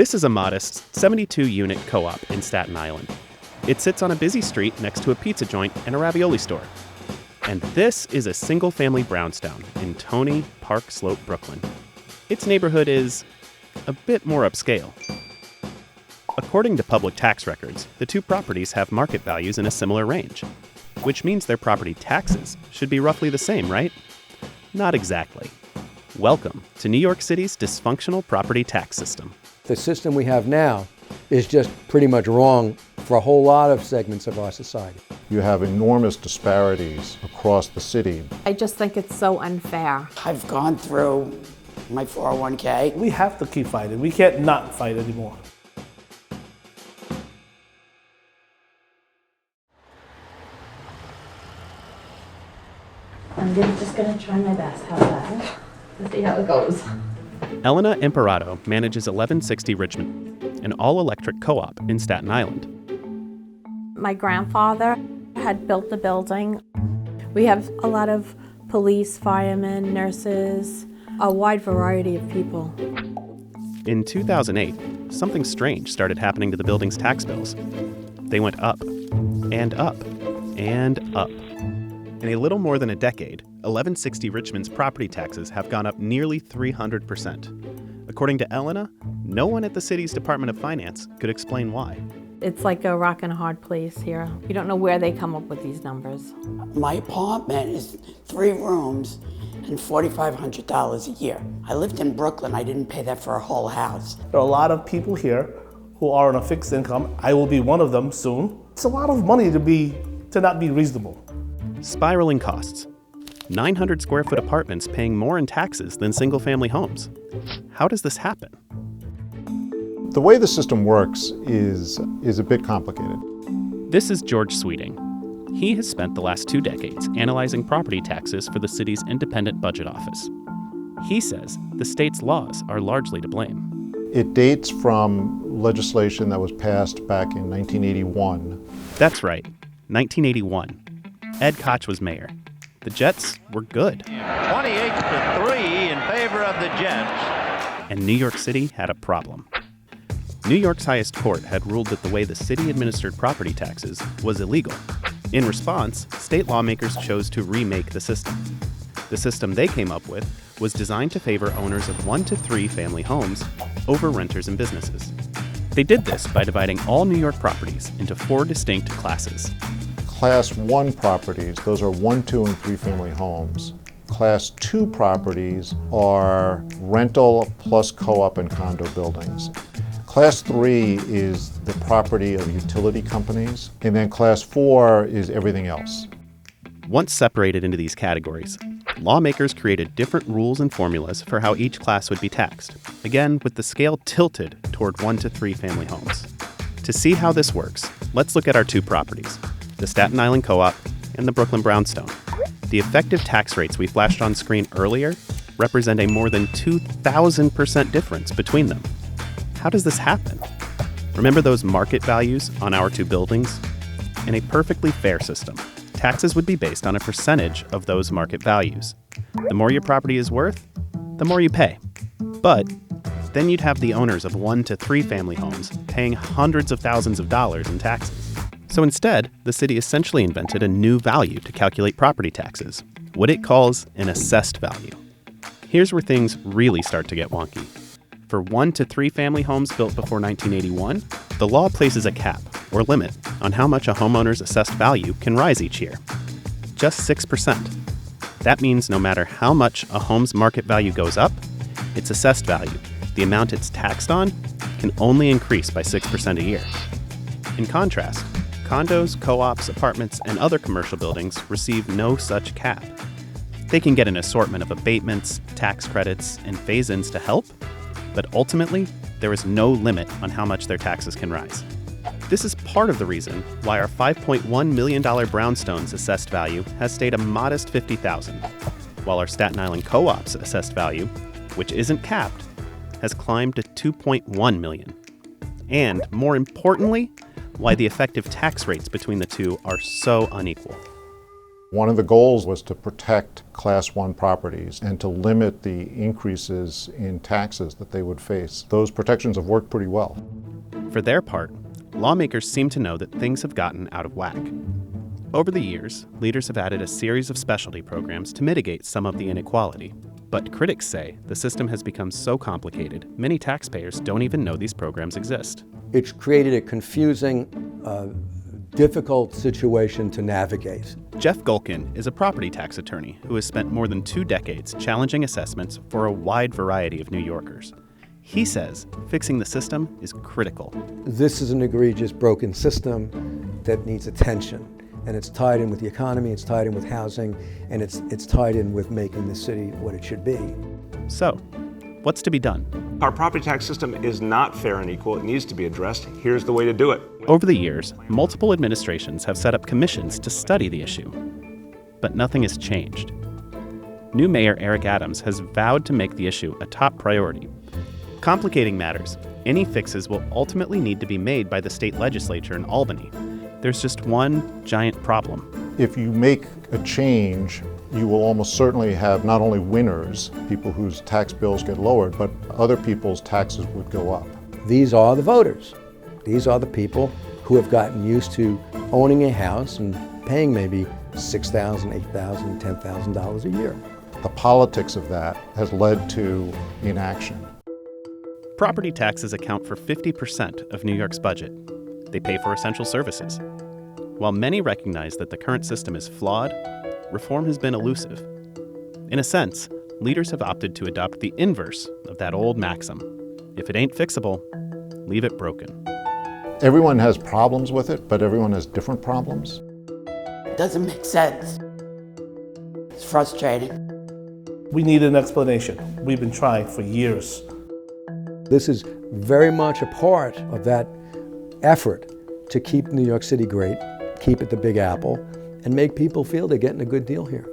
This is a modest 72-unit co-op in Staten Island. It sits on a busy street next to a pizza joint and a ravioli store. And this is a single-family brownstone in Tony Park Slope, Brooklyn. Its neighborhood is a bit more upscale. According to public tax records, the two properties have market values in a similar range, which means their property taxes should be roughly the same, right? Not exactly. Welcome to New York City's dysfunctional property tax system. The system we have now is just pretty much wrong for a whole lot of segments of our society. You have enormous disparities across the city. I just think it's so unfair. I've gone through my 401k. We have to keep fighting. We can't not fight anymore. I'm just gonna try my best. How's that? Let's see how it goes. Elena Imperato manages 1160 Richmond, an all-electric co-op in Staten Island. My grandfather had built the building. We have a lot of police, firemen, nurses, a wide variety of people. In 2008, something strange started happening to the building's tax bills. They went up, and up, and up. In a little more than a decade, 1160 Richmond's property taxes have gone up nearly 300%. According to Elena, no one at the city's Department of Finance could explain why. It's like a rock and a hard place here. You don't know where they come up with these numbers. My apartment is 3 rooms and $4,500 a year. I lived in Brooklyn. I didn't pay that for a whole house. There are a lot of people here who are on a fixed income. I will be one of them soon. It's a lot of money to not be reasonable. Spiraling costs. 900 square foot apartments paying more in taxes than single-family homes. How does this happen? The way the system works is a bit complicated. This is George Sweeting. He has spent the last 2 decades analyzing property taxes for the city's independent budget office. He says the state's laws are largely to blame. It dates from legislation that was passed back in 1981. That's right, 1981. Ed Koch was mayor. The Jets were good. 28-3 in favor of the Jets. And New York City had a problem. New York's highest court had ruled that the way the city administered property taxes was illegal. In response, state lawmakers chose to remake the system. The system they came up with was designed to favor owners of 1 to 3 family homes over renters and businesses. They did this by dividing all New York properties into 4 distinct classes. Class 1 properties, those are 1, 2, and 3 family homes. Class 2 properties are rental plus co-op and condo buildings. Class 3 is the property of utility companies, and then Class 4 is everything else. Once separated into these categories, lawmakers created different rules and formulas for how each class would be taxed, again with the scale tilted toward 1 to 3 family homes. To see how this works, let's look at our 2 properties, the Staten Island Co-op and the Brooklyn Brownstone. The effective tax rates we flashed on screen earlier represent a more than 2,000% difference between them. How does this happen? Remember those market values on our 2 buildings? In a perfectly fair system, taxes would be based on a percentage of those market values. The more your property is worth, the more you pay. But then you'd have the owners of 1 to 3 family homes paying hundreds of thousands of dollars in taxes. So instead, the city essentially invented a new value to calculate property taxes, what it calls an assessed value. Here's where things really start to get wonky. For 1 to 3 family homes built before 1981, the law places a cap, or limit, on how much a homeowner's assessed value can rise each year. Just 6%. That means no matter how much a home's market value goes up, its assessed value, the amount it's taxed on, can only increase by 6% a year. In contrast, condos, co-ops, apartments, and other commercial buildings receive no such cap. They can get an assortment of abatements, tax credits, and phase-ins to help, but ultimately, there is no limit on how much their taxes can rise. This is part of the reason why our $5.1 million brownstone's assessed value has stayed a modest $50,000, while our Staten Island Co-op's assessed value, which isn't capped, has climbed to $2.1 million. And more importantly, why the effective tax rates between the two are so unequal. One of the goals was to protect Class 1 properties and to limit the increases in taxes that they would face. Those protections have worked pretty well. For their part, lawmakers seem to know that things have gotten out of whack. Over the years, leaders have added a series of specialty programs to mitigate some of the inequality. But critics say the system has become so complicated, many taxpayers don't even know these programs exist. It's created a confusing, difficult situation to navigate. Jeff Gulkin is a property tax attorney who has spent more than 2 decades challenging assessments for a wide variety of New Yorkers. He says fixing the system is critical. This is an egregious, broken system that needs attention. And it's tied in with the economy, it's tied in with housing, and it's tied in with making the city what it should be. So, what's to be done? Our property tax system is not fair and equal. It needs to be addressed. Here's the way to do it. Over the years, multiple administrations have set up commissions to study the issue. But nothing has changed. New Mayor Eric Adams has vowed to make the issue a top priority. Complicating matters, any fixes will ultimately need to be made by the state legislature in Albany. There's just one giant problem. If you make a change, you will almost certainly have not only winners, people whose tax bills get lowered, but other people's taxes would go up. These are the voters. These are the people who have gotten used to owning a house and paying maybe $6,000, $8,000, $10,000 a year. The politics of that has led to inaction. Property taxes account for 50% of New York's budget. They pay for essential services. While many recognize that the current system is flawed, reform has been elusive. In a sense, leaders have opted to adopt the inverse of that old maxim. If it ain't fixable, leave it broken. Everyone has problems with it, but everyone has different problems. It doesn't make sense. It's frustrating. We need an explanation. We've been trying for years. This is very much a part of that effort to keep New York City great, keep it the Big Apple, and make people feel they're getting a good deal here.